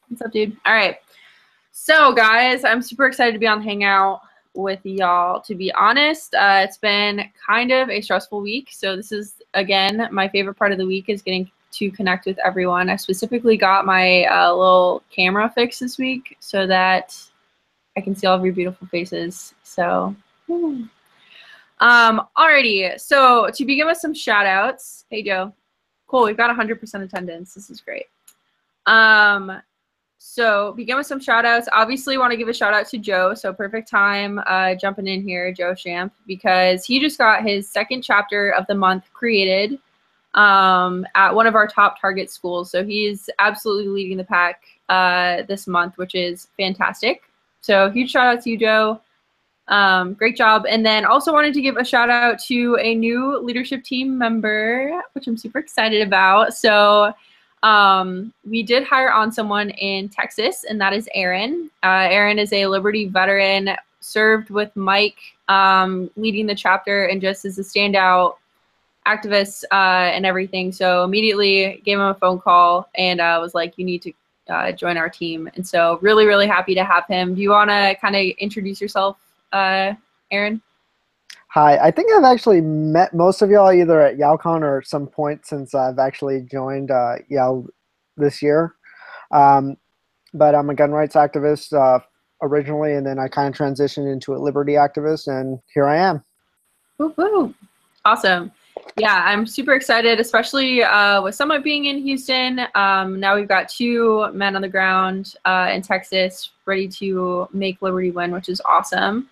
What's up, dude? All right. So, guys, I'm super excited to be on Hangout with y'all. To be honest, it's been kind of a stressful week. So this is, again, my favorite part of the week is getting to connect with everyone. I specifically got my little camera fixed this week so that I can see all of your beautiful faces. So, alrighty. So to begin with some shout outs. Hey, Joe. Cool. We've got 100% attendance. This is great. So begin with some shout outs. Obviously want to give a shout out to Joe. So perfect time jumping in here, Joe Champ, because he just got his second chapter of the month created at one of our top target schools. So he's absolutely leading the pack this month, which is fantastic. So huge shout out to you, Joe. Great job. And then also wanted to give a shout out to a new leadership team member, which I'm super excited about. So we did hire on someone in Texas, and that is Aaron. Aaron is a Liberty veteran, served with Mike, leading the chapter and just as a standout activist and everything. So immediately gave him a phone call and was like, you need to join our team. And so really, really happy to have him. Do you want to kind of introduce yourself, Aaron? Hi, I think I've actually met most of y'all either at YALCon or at some point since I've actually joined YAL this year. But I'm a gun rights activist originally, and then I kind of transitioned into a liberty activist, and here I am. Woo-hoo. Awesome. Yeah, I'm super excited, especially with Summit being in Houston. Now we've got 2 men on the ground in Texas ready to make Liberty win, which is awesome.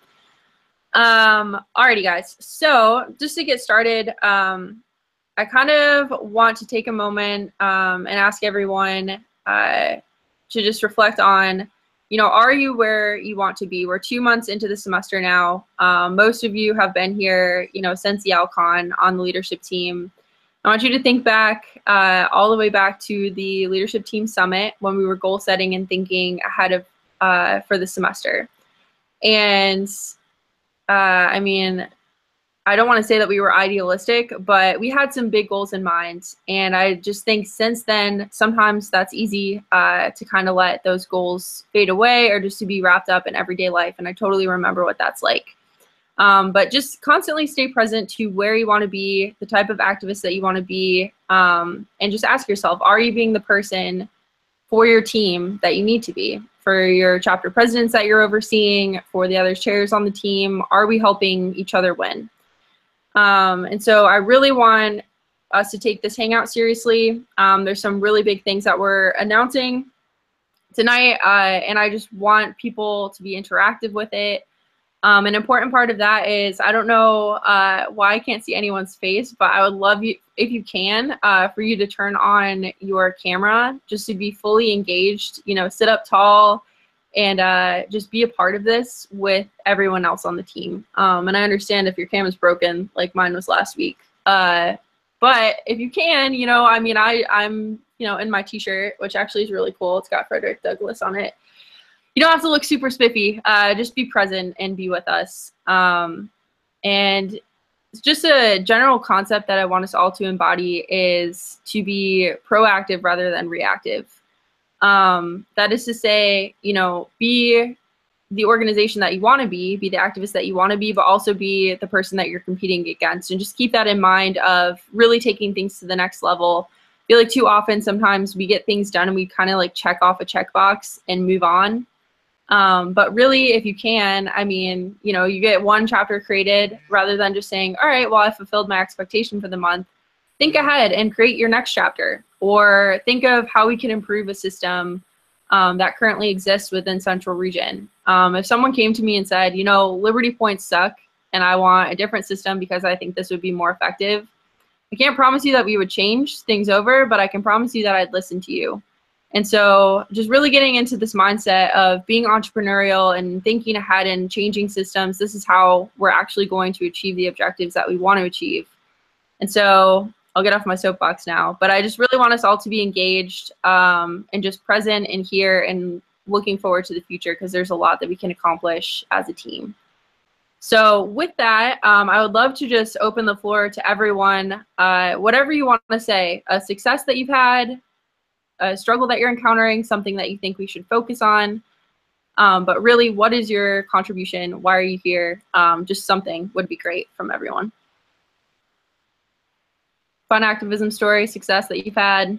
Alrighty, guys. So just to get started, I kind of want to take a moment and ask everyone to just reflect on, you know, are you where you want to be? We're 2 months into the semester now. Most of you have been here, you know, since YALCon on the leadership team. I want you to think back all the way back to the leadership team summit when we were goal setting and thinking ahead of for the semester. And I mean, I don't want to say that we were idealistic, but we had some big goals in mind. And I just think since then, sometimes that's easy to kind of let those goals fade away or just to be wrapped up in everyday life. And I totally remember what that's like. But just constantly stay present to where you want to be, the type of activist that you want to be, and just ask yourself, are you being the person for your team that you need to be? For your chapter presidents that you're overseeing, for the other chairs on the team, are we helping each other win? And so I really want us to take this Hangout seriously. There's some really big things that we're announcing tonight, and I just want people to be interactive with it. An important part of that is, I don't know why I can't see anyone's face, but I would love you, if you can, for you to turn on your camera just to be fully engaged, you know, sit up tall and just be a part of this with everyone else on the team. And I understand if your camera's broken, like mine was last week. But if you can, you know, I mean, I'm, you know, in my t-shirt, which actually is really cool. It's got Frederick Douglass on it. You don't have to look super spiffy. Just be present and be with us. And it's just a general concept that I want us all to embody is to be proactive rather than reactive. That is to say, you know, be the organization that you want to be the activist that you want to be, but also be the person that you're competing against. And just keep that in mind of really taking things to the next level. I feel like too often sometimes we get things done and we kind of like check off a checkbox and move on. But really, if you can, I mean, you know, you get one chapter created rather than just saying, all right, well, I fulfilled my expectation for the month. Think ahead and create your next chapter, or think of how we can improve a system that currently exists within Central Region. If someone came to me and said, you know, Liberty points suck and I want a different system because I think this would be more effective, I can't promise you that we would change things over, but I can promise you that I'd listen to you. And so just really getting into this mindset of being entrepreneurial and thinking ahead and changing systems, this is how we're actually going to achieve the objectives that we want to achieve. And so I'll get off my soapbox now, but I just really want us all to be engaged and just present and here and looking forward to the future, because there's a lot that we can accomplish as a team. So with that, I would love to just open the floor to everyone, whatever you want to say, a success that you've had, a struggle that you're encountering, something that you think we should focus on. But really, what is your contribution? Why are you here? Just something would be great from everyone. Fun activism story, success that you've had.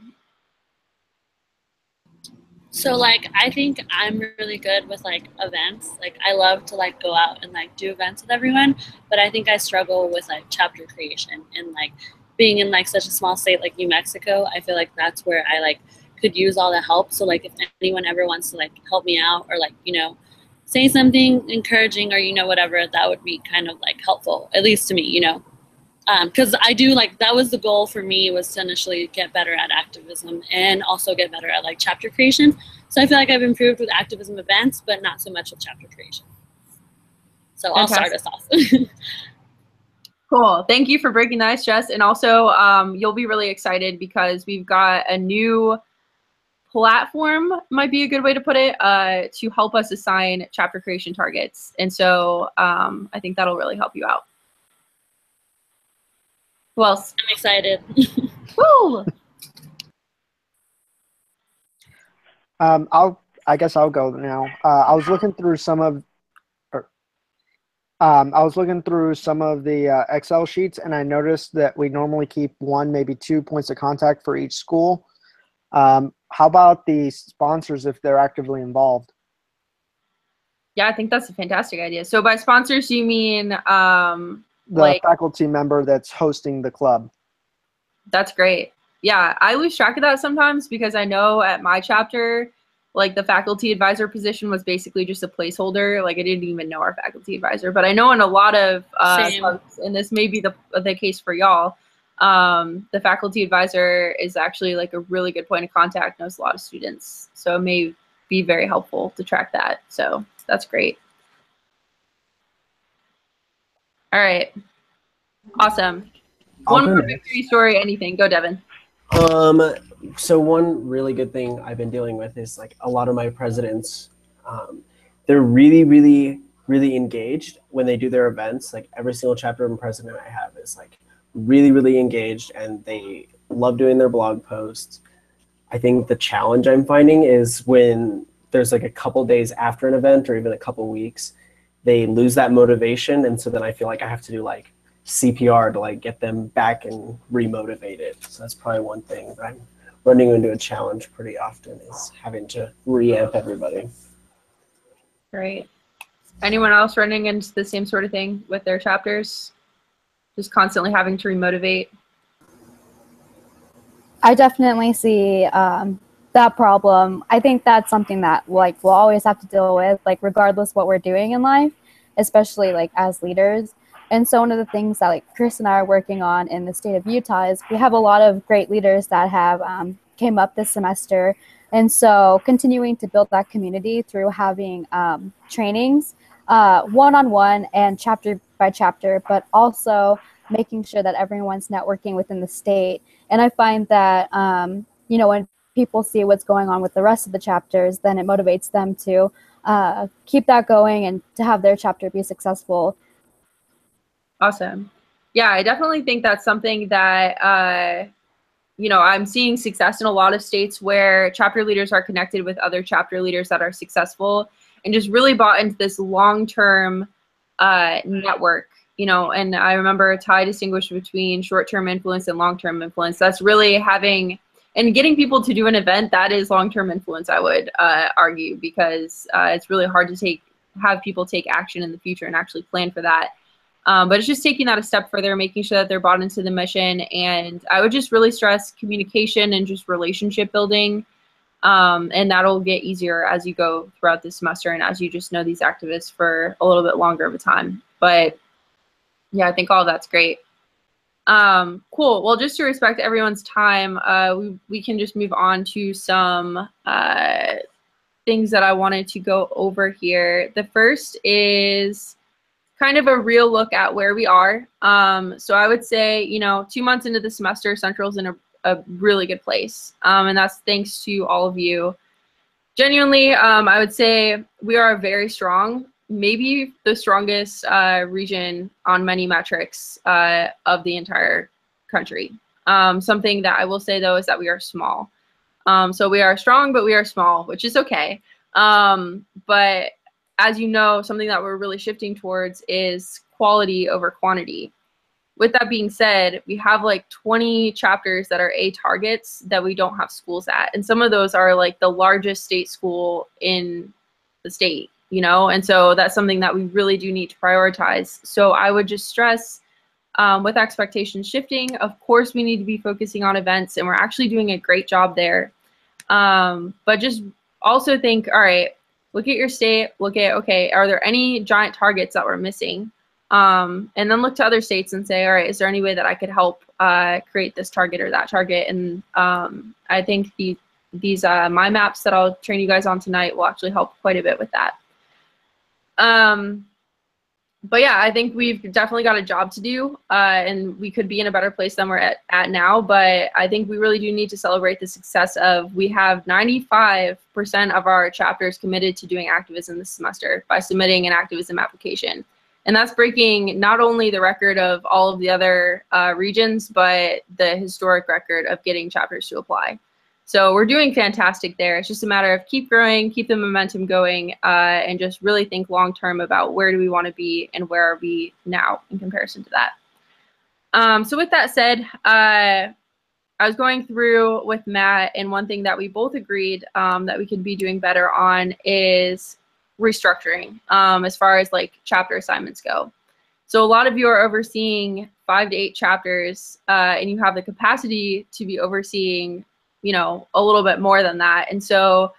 So like I think I'm really good with like events. Like I love to like go out and like do events with everyone, but I think I struggle with like chapter creation and like being in like such a small state like New Mexico. I feel like that's where I like could use all the help. So like if anyone ever wants to like help me out or like, you know, say something encouraging or, you know, whatever, that would be kind of like helpful, at least to me, you know. Because I do like, that was the goal for me, was to initially get better at activism and also get better at like chapter creation. So I feel like I've improved with activism events, but not so much with chapter creation. So I'll start us off. Cool. Thank you for breaking the ice, Jess. And also, you'll be really excited because we've got a new platform, might be a good way to put it, to help us assign chapter creation targets. And so I think that'll really help you out. Who else? I'm excited. Woo! I guess I'll go now. I was looking through some of the Excel sheets, and I noticed that we normally keep 1, maybe 2 points of contact for each school. How about the sponsors if they're actively involved? Yeah, I think that's a fantastic idea. So by sponsors, you mean the faculty member that's hosting the club. That's great. Yeah, I lose track of that sometimes because I know at my chapter, like the faculty advisor position was basically just a placeholder. Like I didn't even know our faculty advisor, but I know in a lot of clubs, and this may be the case for y'all, the faculty advisor is actually like a really good point of contact, knows a lot of students. So it may be very helpful to track that. So that's great. All right. Awesome. One more victory story, anything. Go, Devin. So one really good thing I've been dealing with is like a lot of my presidents, they're really, really, really engaged when they do their events. Like every single chapter and president I have is like really, really engaged, and they love doing their blog posts. I think the challenge I'm finding is when there's like a couple days after an event or even a couple weeks, they lose that motivation. And so then I feel like I have to do like CPR to like get them back and remotivated. So that's probably one thing that I'm running into a challenge pretty often, is having to re-amp everybody. Great. Anyone else running into the same sort of thing with their chapters? Just constantly having to remotivate? I definitely see that problem. I think that's something that like we'll always have to deal with, like regardless what we're doing in life, especially like as leaders. And so one of the things that like Chris and I are working on in the state of Utah is we have a lot of great leaders that have came up this semester. And so continuing to build that community through having trainings, one-on-one and chapter by chapter, but also making sure that everyone's networking within the state. And I find that, you know, when people see what's going on with the rest of the chapters, then it motivates them to keep that going and to have their chapter be successful. Awesome. Yeah, I definitely think that's something that, you know, I'm seeing success in a lot of states where chapter leaders are connected with other chapter leaders that are successful and just really bought into this long-term network, you know. And I remember Ty distinguished between short-term influence and long-term influence. That's really having and getting people to do an event that is long-term influence, I would argue, because it's really hard to have people take action in the future and actually plan for that. But it's just taking that a step further, making sure that they're bought into the mission. And I would just really stress communication and just relationship building. And that'll get easier as you go throughout the semester and as you just know these activists for a little bit longer of a time. But yeah, I think all of that's great. Cool. Well, just to respect everyone's time, we can just move on to some things that I wanted to go over here. The first is kind of a real look at where we are. So I would say, you know, 2 months into the semester, Central's in a really good place. And that's thanks to all of you. Genuinely, I would say we are very strong, maybe the strongest region on many metrics of the entire country. Something that I will say, though, is that we are small. So we are strong, but we are small, which is okay. But as you know, something that we're really shifting towards is quality over quantity. With that being said, we have like 20 chapters that are A targets that we don't have schools at. And some of those are like the largest state school in the state, you know? And so that's something that we really do need to prioritize. So I would just stress, with expectations shifting, of course, we need to be focusing on events, and we're actually doing a great job there. But just also think, all right, look at your state, look at, okay, are there any giant targets that we're missing? And then look to other states and say, all right, is there any way that I could help create this target or that target? And I think these my maps that I'll train you guys on tonight will actually help quite a bit with that. But yeah, I think we've definitely got a job to do, and we could be in a better place than we're at now. But I think we really do need to celebrate the success of, we have 95% of our chapters committed to doing activism this semester by submitting an activism application. And that's breaking not only the record of all of the other regions, but the historic record of getting chapters to apply. So we're doing fantastic there. It's just a matter of keep growing, keep the momentum going, and just really think long-term about where do we want to be and where are we now in comparison to that. So with that said, I was going through with Matt, and one thing that we both agreed that we could be doing better on is restructuring as far as like chapter assignments go. So a lot of you are overseeing 5 to 8 chapters, and you have the capacity to be overseeing, you know, a little bit more than that. And so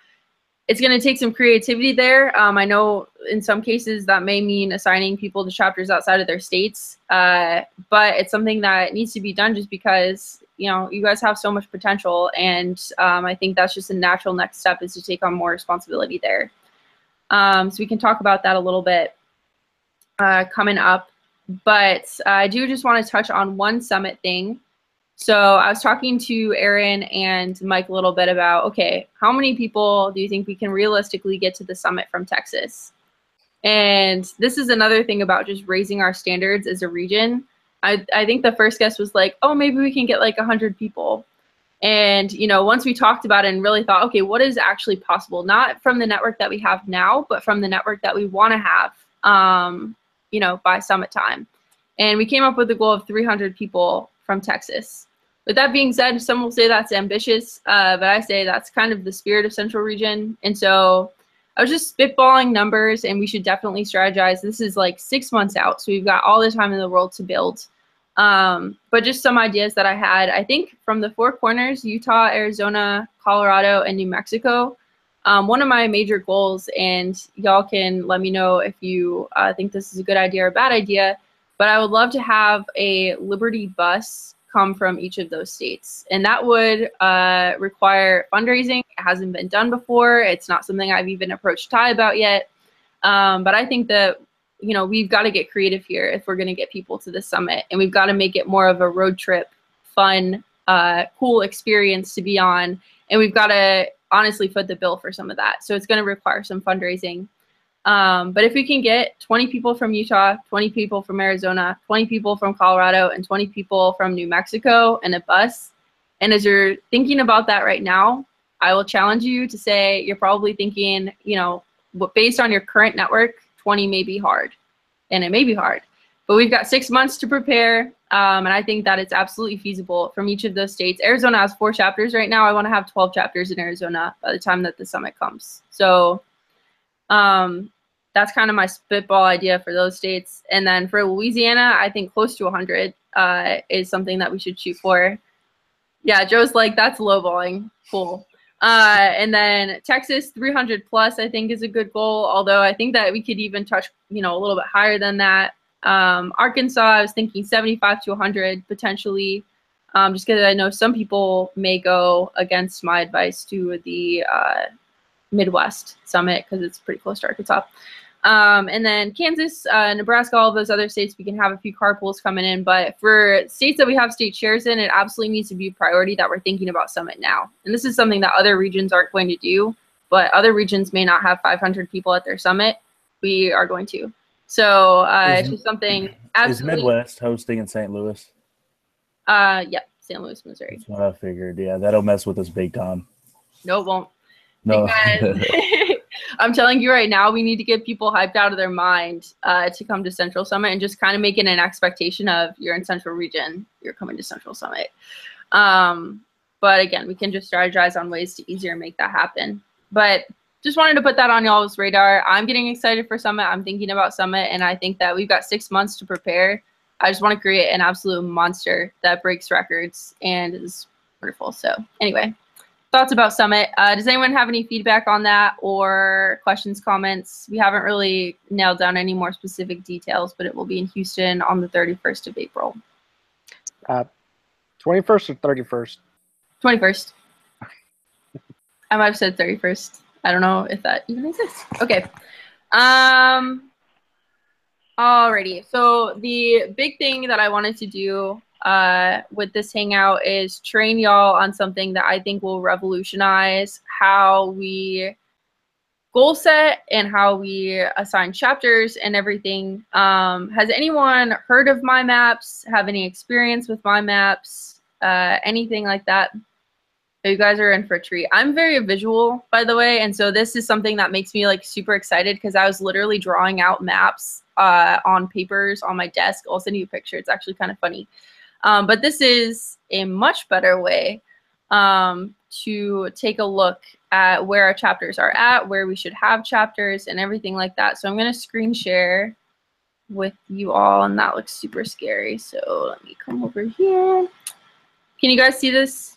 it's going to take some creativity there. I know in some cases that may mean assigning people to chapters outside of their states, but it's something that needs to be done just because, you know, you guys have so much potential. And I think that's just a natural next step, is to take on more responsibility there. So we can talk about that a little bit coming up. But I do just want to touch on one summit thing. So I was talking to Aaron and Mike a little bit about, okay, how many people do you think we can realistically get to the summit from Texas? And this is another thing about just raising our standards as a region. I think the first guess was like, oh, maybe we can get like 100 people. And, you know, once we talked about it and really thought, okay, what is actually possible? Not from the network that we have now, but from the network that we want to have, you know, by summit time. And we came up with a goal of 300 people from Texas. With that being said, some will say that's ambitious, but I say that's kind of the spirit of Central Region. And so I was just spitballing numbers, and we should definitely strategize. This is like 6 months out, so we've got all the time in the world to build. But just some ideas that I had. I think from the 4 corners, Utah, Arizona, Colorado, and New Mexico, one of my major goals, and y'all can let me know if you think this is a good idea or a bad idea, but I would love to have a Liberty bus come from each of those states. And that would require fundraising. It hasn't been done before. It's not something I've even approached Ty about yet. But I think that, you know, we've got to get creative here if we're going to get people to the summit. And we've got to make it more of a road trip, fun, cool experience to be on. And we've got to honestly foot the bill for some of that. So it's going to require some fundraising. But if we can get 20 people from Utah, 20 people from Arizona, 20 people from Colorado, and 20 people from New Mexico in a bus, and as you're thinking about that right now, I will challenge you to say you're probably thinking, you know, based on your current network, 20 may be hard, and it may be hard. But we've got 6 months to prepare, and I think that it's absolutely feasible from each of those states. Arizona has 4 chapters right now. I want to have 12 chapters in Arizona by the time that the summit comes. So that's kind of my spitball idea for those states. And then for Louisiana, I think close to 100 is something that we should shoot for. Yeah, Joe's like, that's lowballing. Cool. And then Texas, 300 plus, I think is a good goal. Although I think that we could even touch, you know, a little bit higher than that. Arkansas, I was thinking 75 to 100 potentially, just because I know some people may go against my advice to the Midwest Summit because it's pretty close to Arkansas. And then Kansas, Nebraska, all of those other states, we can have a few carpools coming in. But for states that we have state chairs in, it absolutely needs to be a priority that we're thinking about summit now. And this is something that other regions aren't going to do, but other regions may not have 500 people at their summit. We are going to. So it's just something absolutely. Is Midwest hosting in St. Louis? Yeah, St. Louis, Missouri. That's what I figured. Yeah, that'll mess with us big time. No, it won't. No. Because I'm telling you right now, we need to get people hyped out of their mind to come to Central Summit and just kind of make it an expectation of you're in Central Region, you're coming to Central Summit. But again, we can just strategize on ways to easier make that happen. But just wanted to put that on y'all's radar. I'm getting excited for Summit. I'm thinking about Summit, and I think that we've got 6 months to prepare. I just want to create an absolute monster that breaks records and is wonderful. So anyway, thoughts about Summit. Does anyone have any feedback on that or questions, comments? We haven't really nailed down any more specific details, but it will be in Houston on the 31st of April. 21st or 31st? 21st. I might have said 31st. I don't know if that even exists. Okay. Alrighty. So the big thing that I wanted to do with this Hangout is train y'all on something that I think will revolutionize how we goal set and how we assign chapters and everything. Has anyone heard of My Maps? Have any experience with My Maps? Anything like that? You guys are in for a treat. I'm very visual, by the way, and so this is something that makes me like super excited because I was literally drawing out maps on papers on my desk. I'll send you a picture. It's actually kind of funny. But this is a much better way to take a look at where our chapters are at, where we should have chapters, and everything like that. So I'm going to screen share with you all, and that looks super scary. So let me come over here. Can you guys see this?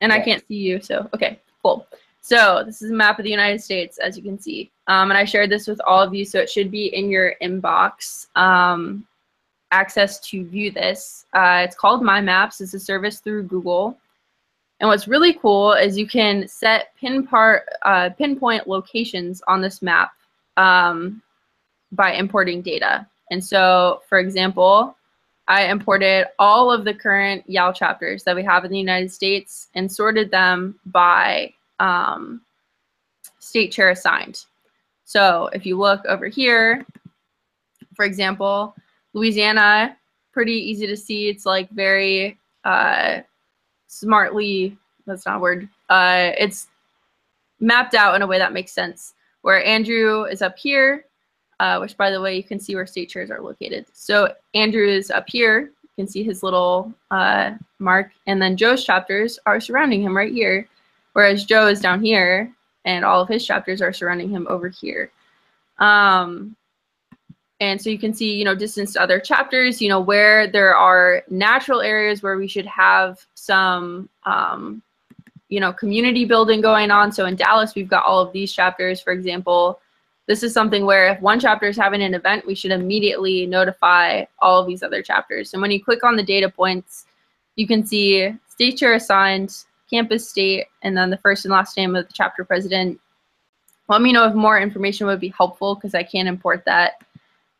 And yeah. I can't see you, so okay, cool. So this is a map of the United States, as you can see. And I shared this with all of you, so it should be in your inbox. Access to view this. It's called My Maps. It's a service through Google. And what's really cool is you can set pinpoint locations on this map by importing data. And so, for example, I imported all of the current YAL chapters that we have in the United States and sorted them by state chair assigned. So if you look over here, for example, Louisiana, pretty easy to see. It's like very smartly, that's not a word, it's mapped out in a way that makes sense. Where Andrew is up here, which, by the way, you can see where state chairs are located. So Andrew is up here. You can see his little mark. And then Joe's chapters are surrounding him right here, whereas Joe is down here, and all of his chapters are surrounding him over here. And so you can see, you know, distance to other chapters, you know, where there are natural areas where we should have some, you know, community building going on. So in Dallas, we've got all of these chapters, for example. This is something where if one chapter is having an event, we should immediately notify all of these other chapters. And when you click on the data points, you can see state chair assigned, campus state, and then the first and last name of the chapter president. Let me know if more information would be helpful because I can't import that.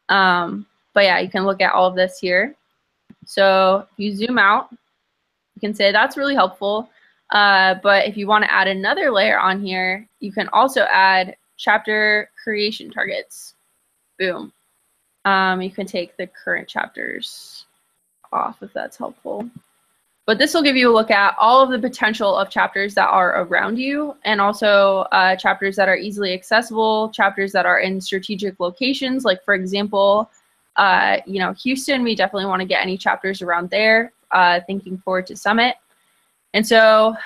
But yeah, you can look at all of this here. So if you zoom out, you can say that's really helpful. But if you want to add another layer on here, you can also add chapter creation targets. Boom. You can take the current chapters off if that's helpful. But this will give you a look at all of the potential of chapters that are around you, and also chapters that are easily accessible, chapters that are in strategic locations. Like, for example, you know, Houston, we definitely want to get any chapters around there, thinking forward to Summit. And so,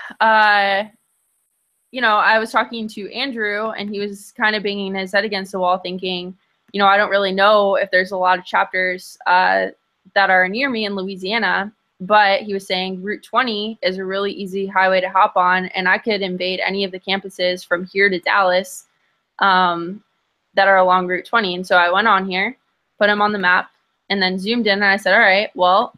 you know, I was talking to Andrew, and he was kind of banging his head against the wall thinking, you know, I don't really know if there's a lot of chapters that are near me in Louisiana. But he was saying Route 20 is a really easy highway to hop on, and I could invade any of the campuses from here to Dallas that are along Route 20. And so I went on here, put them on the map, and then zoomed in, and I said, all right, well,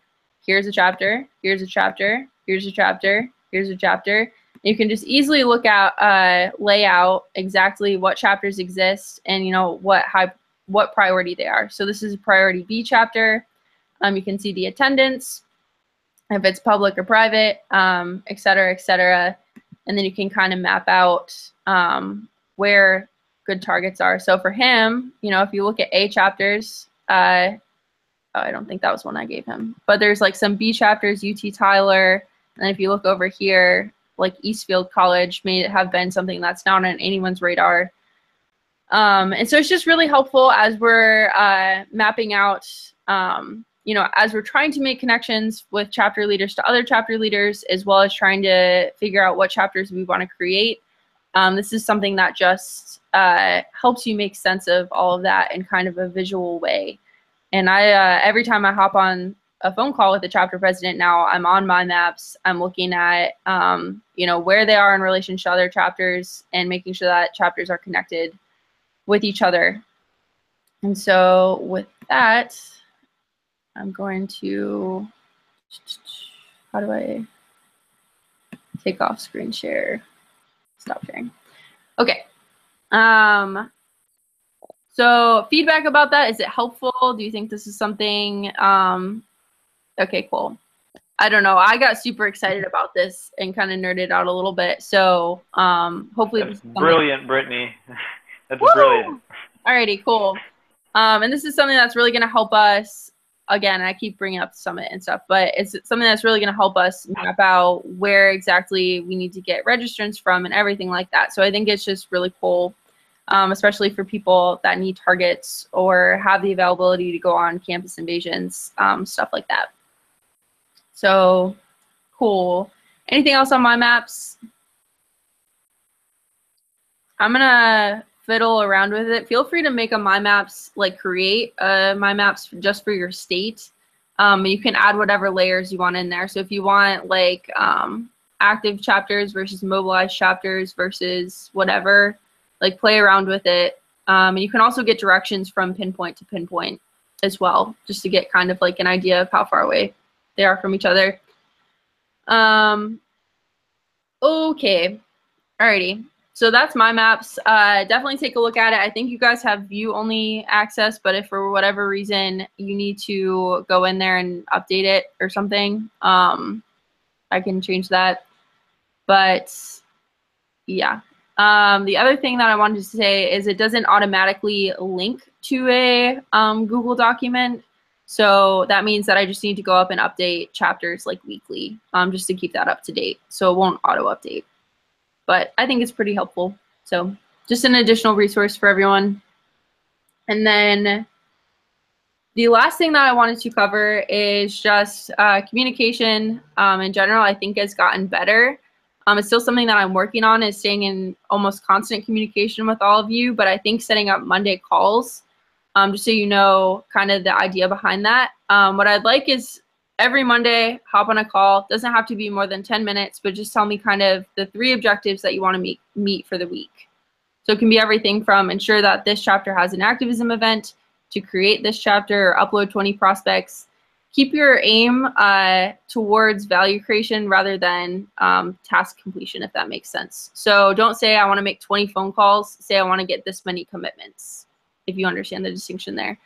here's a chapter, here's a chapter, here's a chapter, here's a chapter. You can just easily look at layout, exactly what chapters exist, and you know what priority they are. So this is a priority B chapter. You can see the attendance, if it's public or private, et cetera, and then you can kind of map out where good targets are. So for him, you know, if you look at A chapters, oh, I don't think that was one I gave him, but there's like some B chapters, UT Tyler, and if you look over here, like Eastfield College may have been something that's not on anyone's radar. And so it's just really helpful as we're mapping out, you know, as we're trying to make connections with chapter leaders to other chapter leaders, as well as trying to figure out what chapters we want to create. This is something that just helps you make sense of all of that in kind of a visual way. And I every time I hop on a phone call with the chapter president now, I'm on my maps. I'm looking at, you know, where they are in relation to other chapters and making sure that chapters are connected with each other. And so with that, I'm going to, how do I take off screen share? Stop sharing. Okay. So feedback about that, is it helpful? Do you think this is something, okay, cool. I don't know. I got super excited about this and kind of nerded out a little bit. So hopefully That's this is brilliant, Brittany. That's Woo! brilliant. Alrighty, cool. And this is something that's really going to help us. Again, I keep bringing up the summit and stuff, but it's something that's really going to help us map out where exactly we need to get registrants from and everything like that. So I think it's just really cool, especially for people that need targets or have the availability to go on campus invasions, stuff like that. So cool. Anything else on my maps? I'm going to fiddle around with it. Feel free to make a my maps, like create my maps just for your state. You can add whatever layers you want in there. So if you want like active chapters versus mobilized chapters versus whatever, like play around with it. And you can also get directions from pinpoint to pinpoint as well, just to get kind of like an idea of how far away they are from each other. Okay, alrighty. So that's my maps. Definitely take a look at it. I think you guys have view-only access, but if for whatever reason you need to go in there and update it or something, I can change that. But yeah. The other thing that I wanted to say is it doesn't automatically link to a Google document. So that means that I just need to go up and update chapters like weekly, just to keep that up to date. So it won't auto-update. But I think it's pretty helpful. So just an additional resource for everyone. And then the last thing that I wanted to cover is just communication in general, I think has gotten better. It's still something that I'm working on, is staying in almost constant communication with all of you. But I think setting up Monday calls, just so you know kind of the idea behind that. What I'd like is every Monday, hop on a call. Doesn't have to be more than 10 minutes, but just tell me kind of the 3 objectives that you want to meet for the week. So it can be everything from ensure that this chapter has an activism event, to create this chapter, or upload 20 prospects. Keep your aim towards value creation rather than task completion, if that makes sense. So don't say I want to make 20 phone calls. Say I want to get this many commitments, if you understand the distinction there.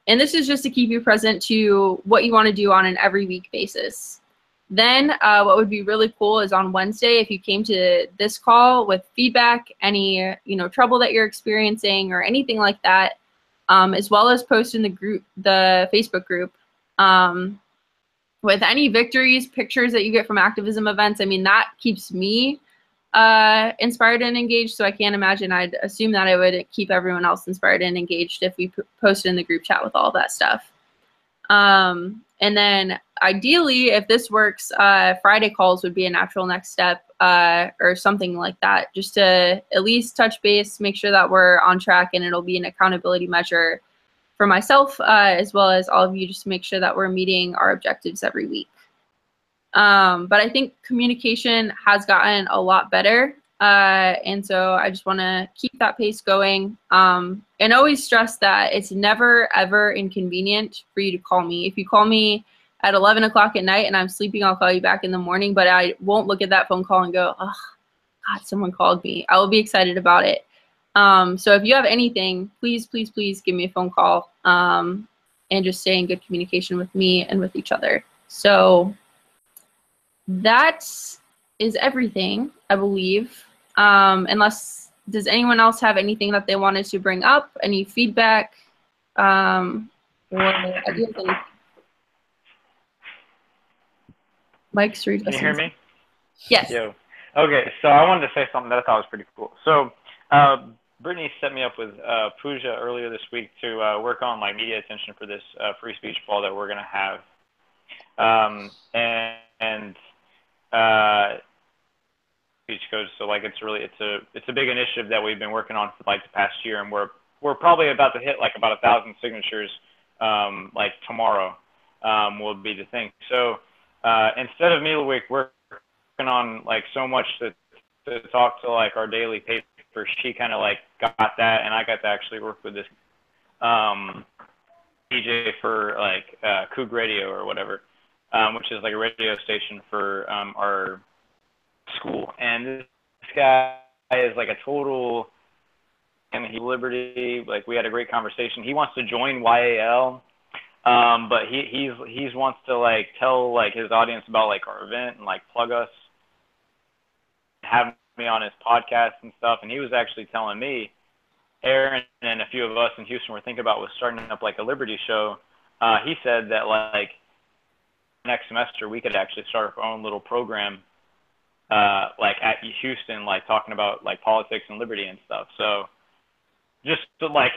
And this is just to keep you present to what you want to do on an every week basis. Then what would be really cool is on Wednesday, if you came to this call with feedback, any trouble that you're experiencing or anything like that, as well as post in the group, the Facebook group, with any victories, pictures that you get from activism events. I mean, that keeps me inspired and engaged, so I can't imagine, I'd assume that it would keep everyone else inspired and engaged if we posted in the group chat with all that stuff. And then ideally, if this works, Friday calls would be a natural next step, or something like that, just to at least touch base, make sure that we're on track, and it'll be an accountability measure for myself, as well as all of you, just to make sure that we're meeting our objectives every week. But I think communication has gotten a lot better. And so I just want to keep that pace going. And always stress that it's never, ever inconvenient for you to call me. If you call me at 11 o'clock at night and I'm sleeping, I'll call you back in the morning, but I won't look at that phone call and go, oh, God, someone called me. I will be excited about it. So if you have anything, please, please, please give me a phone call, and just stay in good communication with me and with each other. So that is everything, I believe. Unless, does anyone else have anything that they wanted to bring up? Any feedback? Or ideas? Mike's Can you hear me? Yes. Yo. Okay, so I wanted to say something that I thought was pretty cool. So, Brittany set me up with Pooja earlier this week to work on like media attention for this free speech ball that we're gonna have. And speech coach. So like it's a big initiative that we've been working on for like the past year, and we're probably about to hit like about 1,000 signatures like tomorrow will be the thing. So instead of me working on like so much to talk to like our daily paper, she kind of like got that, and I got to actually work with this DJ for like Coug Radio or whatever, which is like a radio station for our school. And this guy is like a total, and he liberty. Like we had a great conversation. He wants to join YAL, but he's wants to like tell like his audience about like our event and like plug us, have me on his podcast and stuff. And he was actually telling me, Aaron and a few of us in Houston were thinking about was starting up like a Liberty show. He said that like next semester we could actually start our own little program like at Houston, like talking about like politics and liberty and stuff. So just to, like,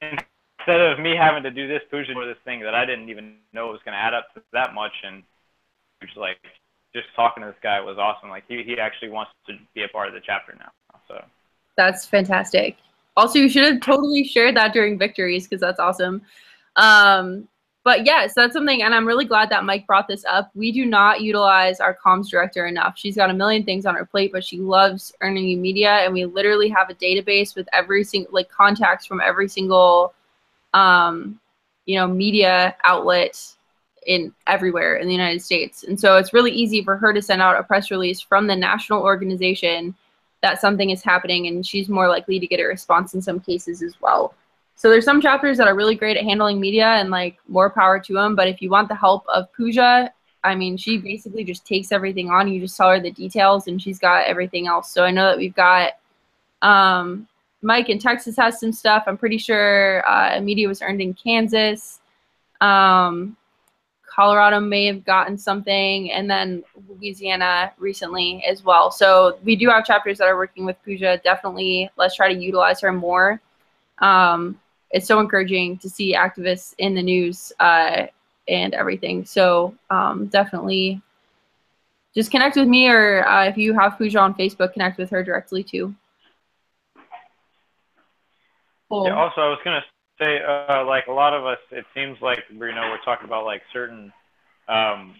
instead of me having to do this push or this thing that I didn't even know was going to add up to that much, and like just talking to this guy was awesome. Like he actually wants to be a part of the chapter now. So that's fantastic. Also, you should have totally shared that during victories because that's awesome. But yes, that's something, and I'm really glad that Mike brought this up. We do not utilize our comms director enough. She's got a million things on her plate, but she loves earning new media, and we literally have a database with every single like contacts from every single media outlet in everywhere in the United States. And so it's really easy for her to send out a press release from the national organization that something is happening, and she's more likely to get a response in some cases as well. So there's some chapters that are really great at handling media, and like more power to them. But if you want the help of Pooja, I mean, she basically just takes everything on. You just tell her the details and she's got everything else. So I know that we've got Mike in Texas has some stuff. I'm pretty sure media was earned in Kansas. Colorado may have gotten something, and then Louisiana recently as well. So we do have chapters that are working with Pooja. Definitely let's try to utilize her more. It's so encouraging to see activists in the news and everything. So definitely just connect with me, or if you have Pooja on Facebook, connect with her directly too. Cool. Yeah, also, I was going to say, like a lot of us, it seems like, we're talking about like certain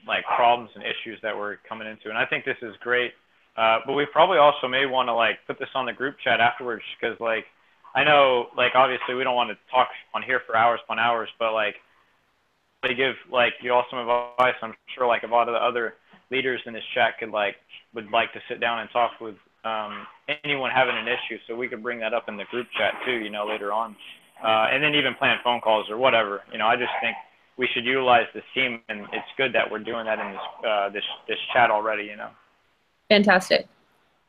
like problems and issues that we're coming into. And I think this is great. But we probably also may want to like put this on the group chat afterwards, because like, I know, like, obviously we don't want to talk on here for hours upon hours, but like, they give like you all some advice. I'm sure like a lot of the other leaders in this chat would like to sit down and talk with anyone having an issue, so we could bring that up in the group chat too, later on, and then even plan phone calls or whatever. I just think we should utilize this team, and it's good that we're doing that in this chat already. Fantastic.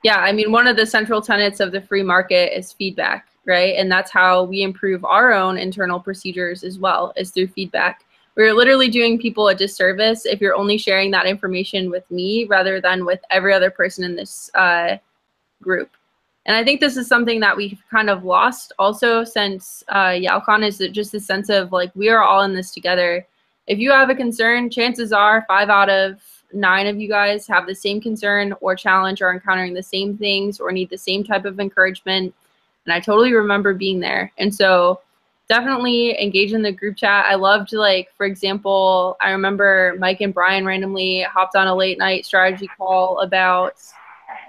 Yeah, I mean, one of the central tenets of the free market is feedback, right? And that's how we improve our own internal procedures as well, is through feedback. We're literally doing people a disservice if you're only sharing that information with me rather than with every other person in this group. And I think this is something that we've kind of lost also since YALCON, is that just the sense of like, we are all in this together. If you have a concern, chances are 5 out of 9 of you guys have the same concern or challenge, or encountering the same things, or need the same type of encouragement. And I totally remember being there. And so definitely engage in the group chat. I loved, like, for example, I remember Mike and Brian randomly hopped on a late night strategy call about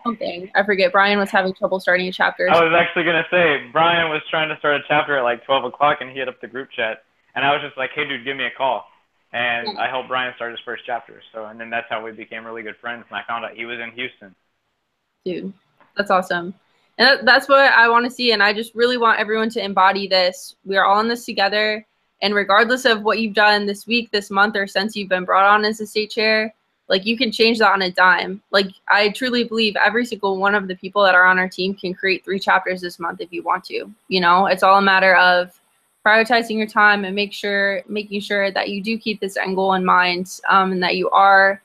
something. I forget. Brian was having trouble starting a chapter. I was actually going to say, Brian was trying to start a chapter at like 12 o'clock, and he hit up the group chat. And I was just like, hey, dude, give me a call. And I helped Brian start his first chapter. So, and then that's how we became really good friends. And I found out he was in Houston. Dude, that's awesome. And that's what I want to see. And I just really want everyone to embody this. We are all in this together. And regardless of what you've done this week, this month, or since you've been brought on as a state chair, like, you can change that on a dime. Like, I truly believe every single one of the people that are on our team can create 3 chapters this month if you want to. It's all a matter of prioritizing your time and making sure that you do keep this end goal in mind, and that you are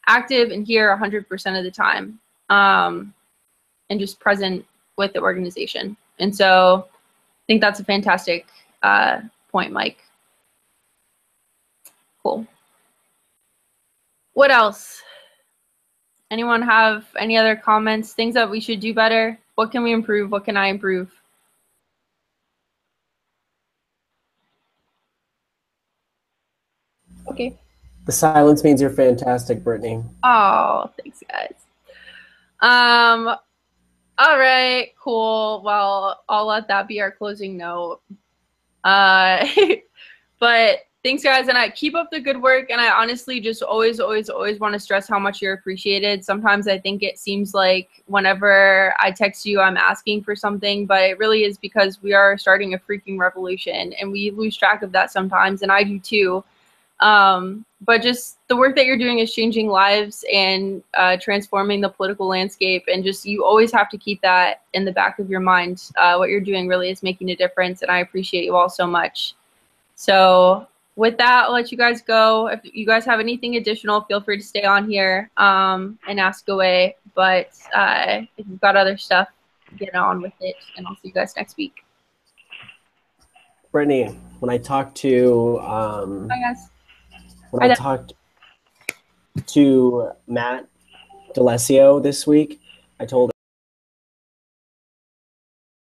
active and here 100% of the time, and just present with the organization. And so I think that's a fantastic point, Mike. Cool. What else? Anyone have any other comments, things that we should do better? What can we improve? What can I improve? Okay. The silence means you're fantastic, Brittany. Oh, thanks, guys. All right, cool. Well, I'll let that be our closing note. But thanks, guys, and I keep up the good work. And I honestly just always want to stress how much you're appreciated. Sometimes I think it seems like whenever I text you, I'm asking for something, but it really is because we are starting a freaking revolution, and we lose track of that sometimes, and I do too. But just the work that you're doing is changing lives and transforming the political landscape, and just you always have to keep that in the back of your mind. What you're doing really is making a difference, and I appreciate you all so much. So with that, I'll let you guys go. If you guys have anything additional, feel free to stay on here and ask away. But if you've got other stuff, get on with it, and I'll see you guys next week. Brittany, when I talked to Bye, guys. when I talked to Matt DeLesio this week, I told